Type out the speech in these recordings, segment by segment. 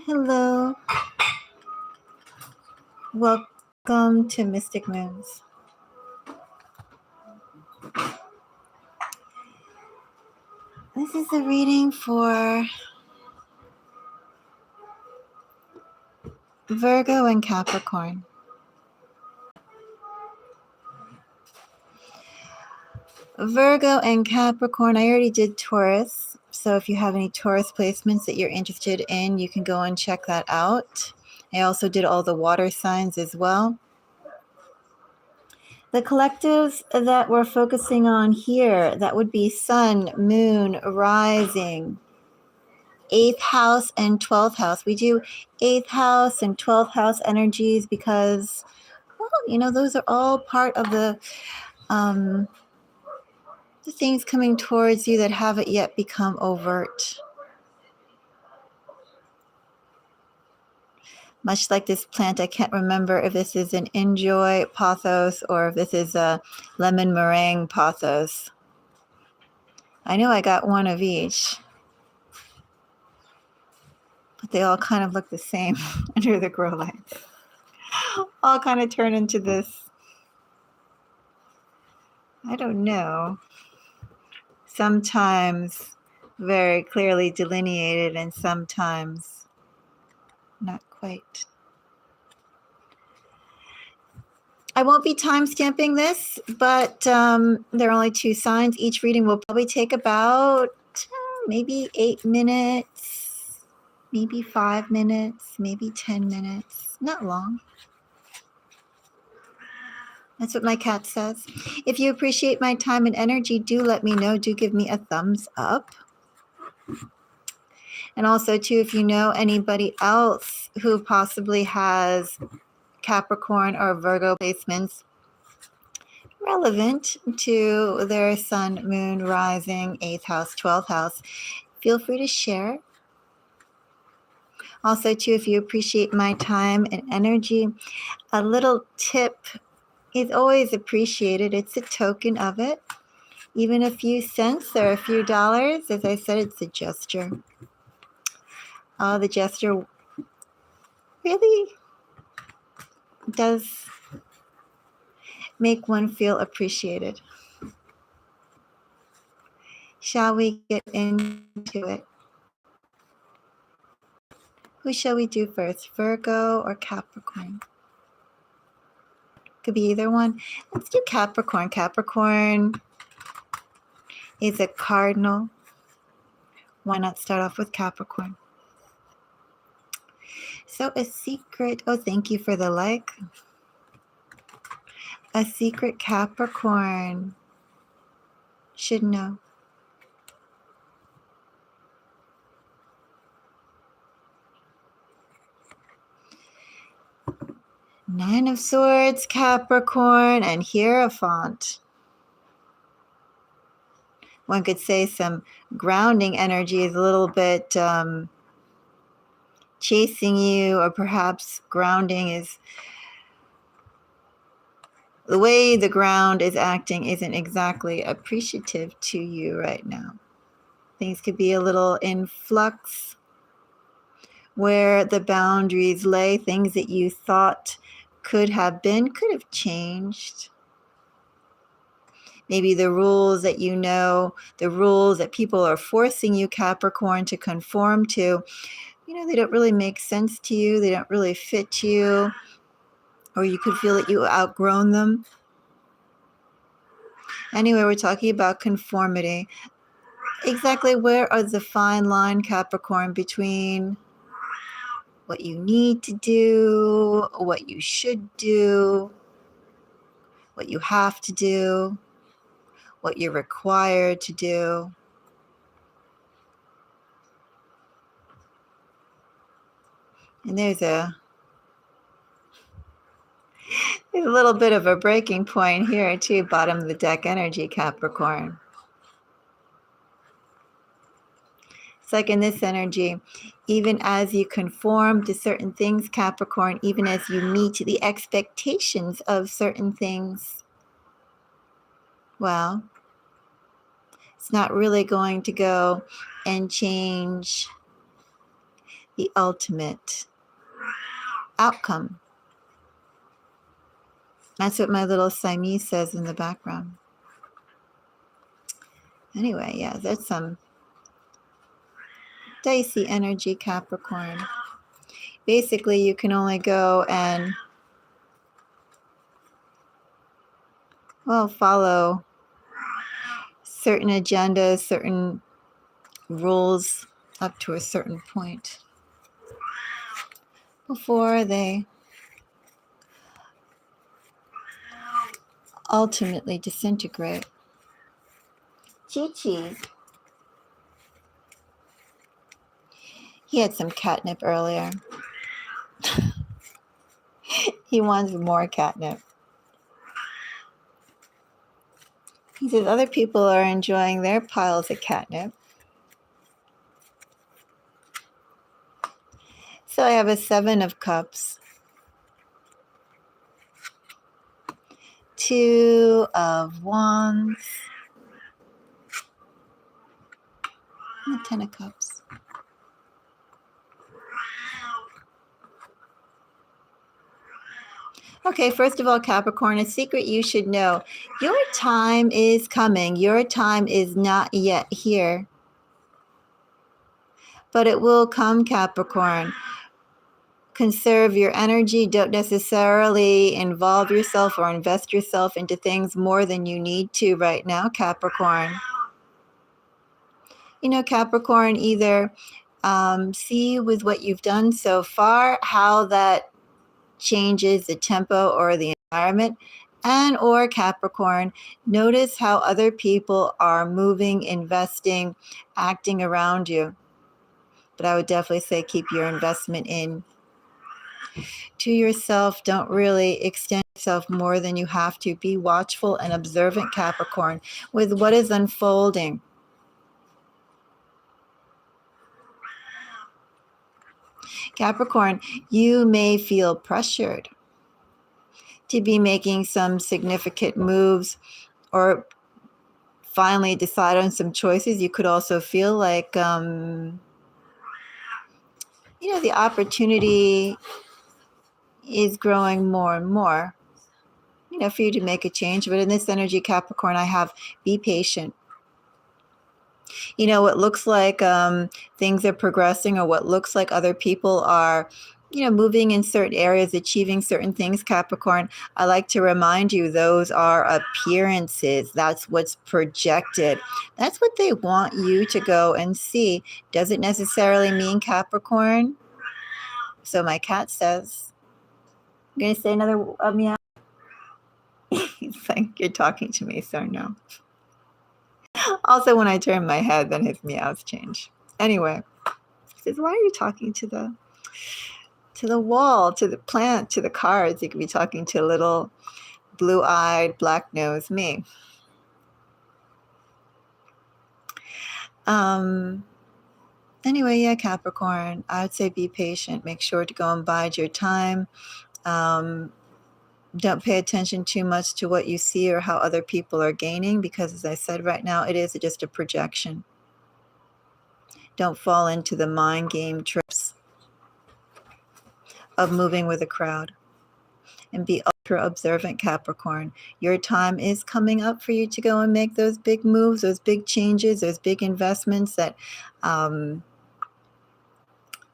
Hello. Welcome to Mystic Moons. This is a reading for Virgo and Capricorn. Virgo and Capricorn, I already did Taurus. So if you have any Taurus placements that you're interested in, you can go and check that out. I also did all the water signs as well. The collectives that we're focusing on here, that would be Sun, Moon, Rising, 8th house and 12th house. We do 8th house and 12th house energies because, well, those are all part of the things coming towards you that haven't yet become overt. Much like this plant, I can't remember if this is an enjoy pothos or if this is a lemon meringue pothos. I know I got one of each, but they all kind of look the same under the grow lights. All kind of turn into this, I don't know, sometimes very clearly delineated and sometimes not quite. I won't be time stamping this, but there are only 2 signs. Each reading will probably take about maybe 8 minutes, maybe 5 minutes, maybe 10 minutes. Not long. That's what my cat says. If you appreciate my time and energy, do let me know. Do give me a thumbs up. And also, too, if you know anybody else who possibly has Capricorn or Virgo placements relevant to their Sun, Moon, Rising, 8th house, 12th house, feel free to share. Also, too, if you appreciate my time and energy, a little tip is always appreciated. It's a token of it. Even a few cents or a few dollars. As I said, it's a gesture. The gesture really does make one feel appreciated. Shall we get into it? Who shall we do first, Virgo or Capricorn? Could be either one. Let's do Capricorn. Capricorn is a cardinal. Why not start off with Capricorn? So a secret, oh, thank you for the like. A secret Capricorn should know. Nine of Swords, Capricorn, and Hierophant. One could say some grounding energy is a little bit chasing you, or perhaps grounding is the way the ground is acting isn't exactly appreciative to you right now. Things could be a little in flux where the boundaries lay. Things that you thought could have changed. Maybe the rules that the rules that people are forcing you, Capricorn, to conform to, they don't really make sense to you. They don't really fit you. Or you could feel that you outgrown them. Anyway, we're talking about conformity. Exactly where are the fine line, Capricorn, between what you need to do, what you should do, what you have to do, what you're required to do. And there's a little bit of a breaking point here too, bottom of the deck energy, Capricorn. It's like in this energy, even as you conform to certain things, Capricorn, even as you meet the expectations of certain things, well, it's not really going to go and change the ultimate outcome. That's what my little Siamese says in the background. Anyway, yeah, there's some dicey energy, Capricorn. Basically, you can only go and, well, follow certain agendas, certain rules up to a certain point before they ultimately disintegrate. Chi-Chi. He had some catnip earlier. He wants more catnip. He says other people are enjoying their piles of catnip. So I have a 7 of Cups, 2 of Wands, and a 10 of Cups. Okay, first of all, Capricorn, a secret you should know. Your time is coming. Your time is not yet here. But it will come, Capricorn. Conserve your energy. Don't necessarily involve yourself or invest yourself into things more than you need to right now, Capricorn. You know, Capricorn, either see with what you've done so far how that changes the tempo or the environment, and or Capricorn, notice how other people are moving, investing, acting around you. But I would definitely say keep your investment in to yourself. Don't really extend yourself more than you have to. Be watchful and observant, Capricorn, with what is unfolding. Capricorn, you may feel pressured to be making some significant moves or finally decide on some choices. You could also feel like, the opportunity is growing more and more, for you to make a change. But in this energy, Capricorn, I have be patient. What looks like things are progressing, or what looks like other people are, moving in certain areas, achieving certain things, Capricorn, I like to remind you, those are appearances. That's what's projected. That's what they want you to go and see. Doesn't necessarily mean, Capricorn. So my cat says, I'm going to say another meow. He's like, you're talking to me, so no. Also, when I turn my head, then his meows change. Anyway, he says, why are you talking to the wall, to the plant, to the cards? You could be talking to little blue-eyed, black-nosed me. Anyway, yeah, Capricorn, I would say be patient. Make sure to go and bide your time. Don't pay attention too much to what you see or how other people are gaining, because as I said, right now, it is just a projection. Don't fall into the mind game trips of moving with a crowd. And be ultra observant, Capricorn. Your time is coming up for you to go and make those big moves, those big changes, those big investments, that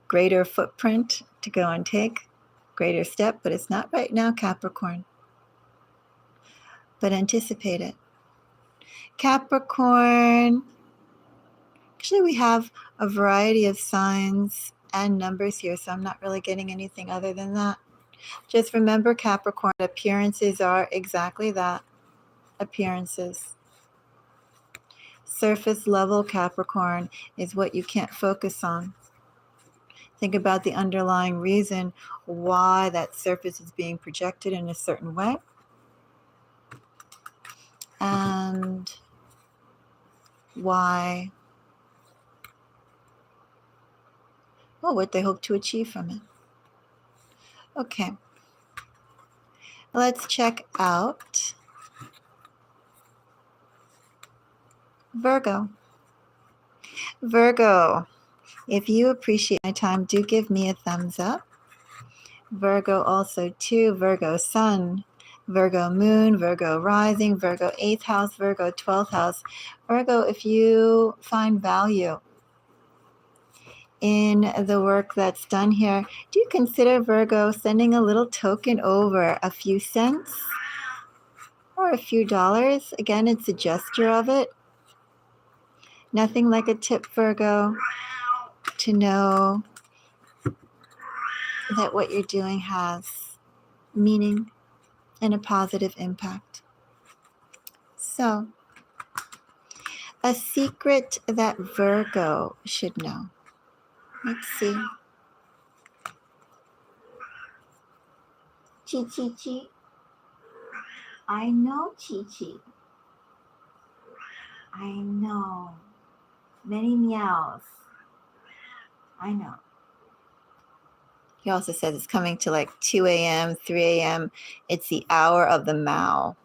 greater footprint to go and take, greater step. But it's not right now, Capricorn. But anticipate it. Capricorn. Actually, we have a variety of signs and numbers here, so I'm not really getting anything other than that. Just remember, Capricorn, appearances are exactly that, appearances. Surface level, Capricorn, is what you can't focus on. Think about the underlying reason why that surface is being projected in a certain way. And why, well, what they hope to achieve from it. Okay. Let's check out Virgo. Virgo, If you appreciate my time, do give me a thumbs up. Virgo also too, Virgo sun, Virgo moon, Virgo rising, Virgo 8th house, Virgo 12th house. Virgo, if you find value in the work that's done here, do you consider, Virgo, sending a little token over, a few cents or a few dollars? Again, it's a gesture of it. Nothing like a tip, Virgo, to know that what you're doing has meaning and a positive impact. So, a secret that Virgo should know. Let's see. Chi Chi Chi. I know, Chi Chi. I know. Many meows. I know. He also says it's coming to like 2 a.m., 3 a.m. It's the hour of the Mao.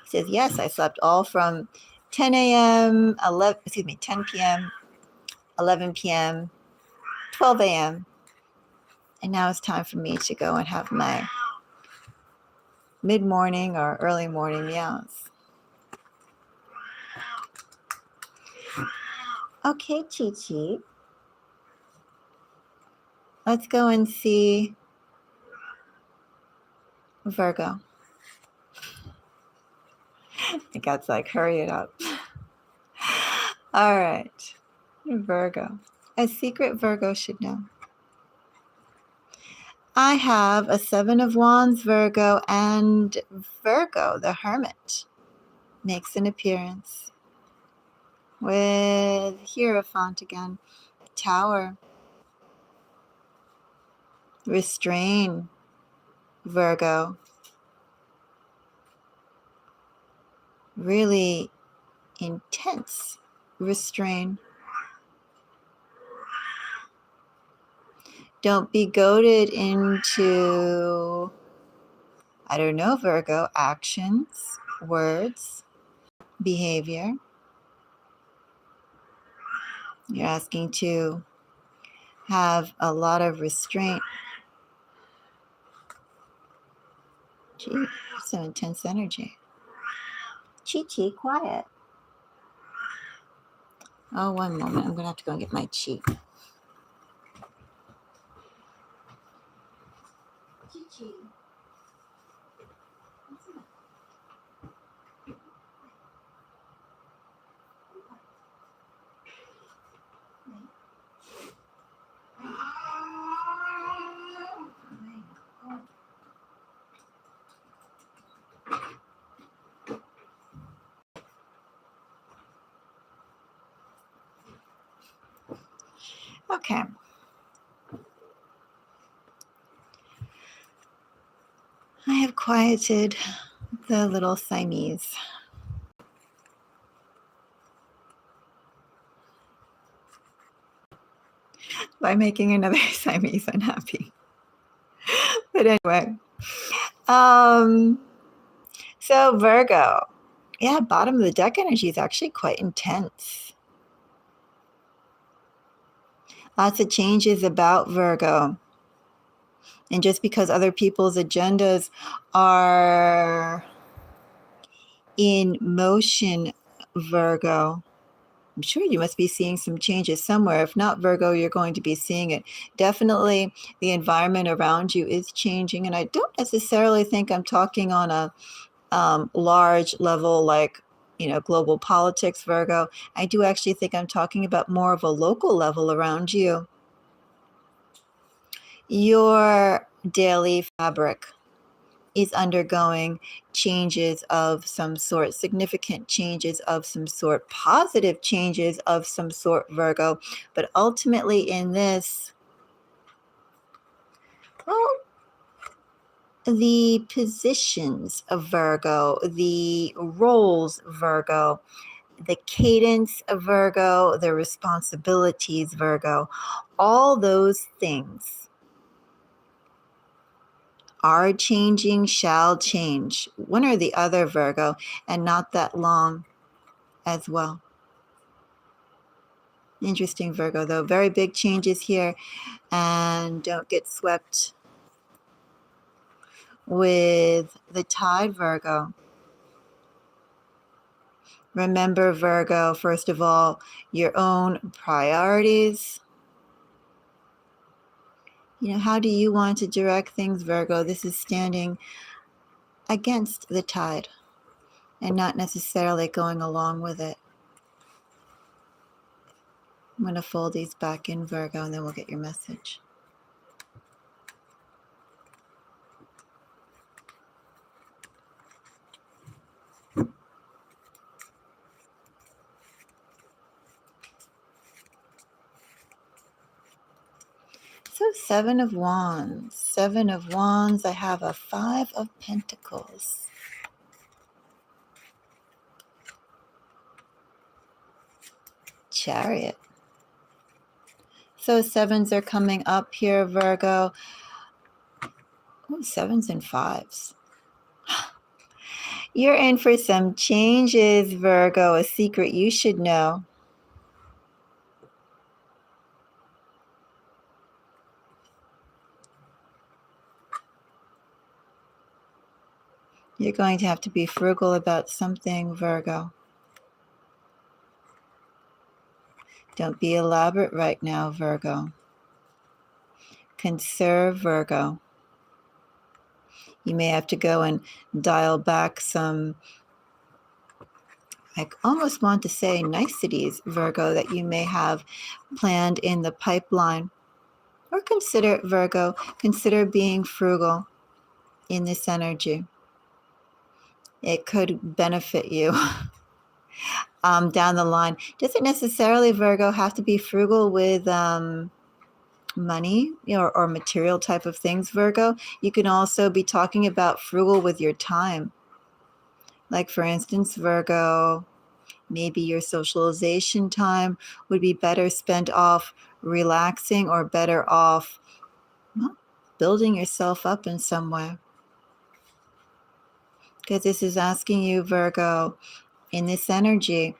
He says, yes, I slept all from 10 a.m., 10 p.m., 11 p.m., 12 a.m. And now it's time for me to go and have my mid-morning or early morning meows. Okay, Chi Chi. Let's go and see Virgo. The cat's like, hurry it up. All right. Virgo. A secret Virgo should know. I have a 7 of Wands, Virgo, and Virgo, the Hermit, makes an appearance with Hierophant again. Tower. Restrain, Virgo. Really intense restrain. Don't be goaded into, I don't know, Virgo, actions, words, behavior. You're asking to have a lot of restraint. Gee, some intense energy. Chi Chi, quiet. Oh, one moment. I'm going to have to go and get my Chi. Chi Chi. Okay. I have quieted the little Siamese. By making another Siamese unhappy. But anyway. So Virgo. Yeah, bottom of the deck energy is actually quite intense. Lots of changes about Virgo. And just because other people's agendas are in motion, Virgo, I'm sure you must be seeing some changes somewhere. If not, Virgo, you're going to be seeing it. Definitely the environment around you is changing. And I don't necessarily think I'm talking on a large level like, global politics, Virgo. I do actually think I'm talking about more of a local level around you. Your daily fabric is undergoing changes of some sort, significant changes of some sort, positive changes of some sort, Virgo. But ultimately in this, well, the positions of Virgo, the roles, Virgo, the cadence of Virgo, the responsibilities, Virgo, all those things are changing, shall change, one or the other, Virgo, and not that long as well. Interesting, Virgo, though. Very big changes here. And don't get swept with the tide, Virgo. Remember, Virgo, first of all, your own priorities. You know, how do you want to direct things, Virgo? This is standing against the tide and not necessarily going along with it. I'm going to fold these back in, Virgo, and then we'll get your message. So 7 of Wands. 7 of Wands. I have a 5 of Pentacles. Chariot. So 7s are coming up here, Virgo. Oh, 7s and 5s. You're in for some changes, Virgo. A secret you should know. You're going to have to be frugal about something, Virgo. Don't be elaborate right now, Virgo. Conserve, Virgo. You may have to go and dial back some, I almost want to say niceties, Virgo, that you may have planned in the pipeline. Or consider, Virgo, consider being frugal in this energy. It could benefit you down the line. Doesn't necessarily, Virgo, have to be frugal with money, you know, or material type of things, Virgo. You can also be talking about frugal with your time. Like, for instance, Virgo, maybe your socialization time would be better spent off relaxing or better off, well, building yourself up in some way. Because this is asking you, Virgo, in this energy,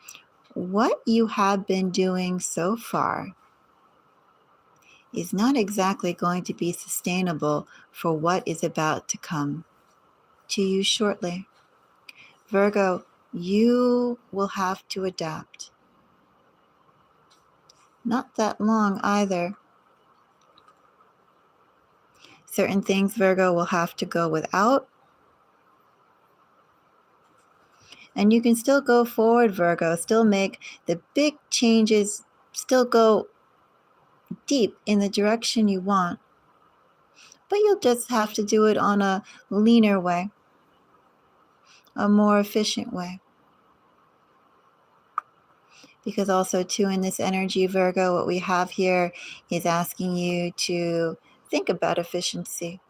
what you have been doing so far is not exactly going to be sustainable for what is about to come to you shortly. Virgo, you will have to adapt. Not that long either. Certain things, Virgo, will have to go without. And you can still go forward, Virgo, still make the big changes, still go deep in the direction you want. But you'll just have to do it on a leaner way, a more efficient way. Because also, too, in this energy, Virgo, what we have here is asking you to think about efficiency.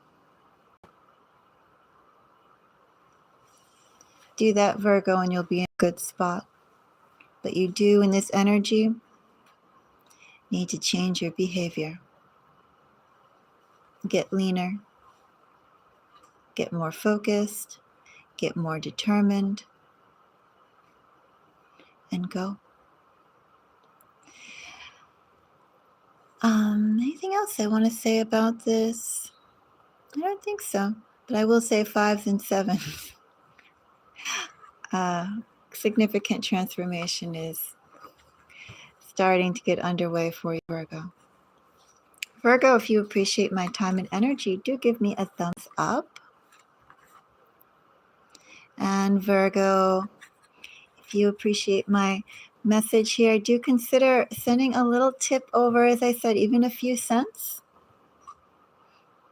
Do that, Virgo, and you'll be in a good spot. But you do, in this energy, need to change your behavior. Get leaner. Get more focused. Get more determined. And go. Anything else I want to say about this? I don't think so. But I will say 5s and 7s. Significant transformation is starting to get underway for you, Virgo. Virgo, if you appreciate my time and energy, do give me a thumbs up. And Virgo, if you appreciate my message here, do consider sending a little tip over, as I said, even a few cents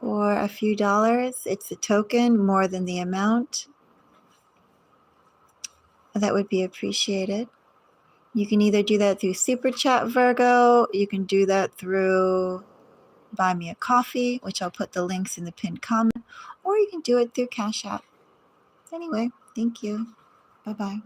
or a few dollars. It's a token more than the amount. That would be appreciated. You can either do that through Super Chat, Virgo. You can do that through Buy Me a Coffee, which I'll put the links in the pinned comment, or you can do it through Cash App. Anyway, thank you. Bye-bye.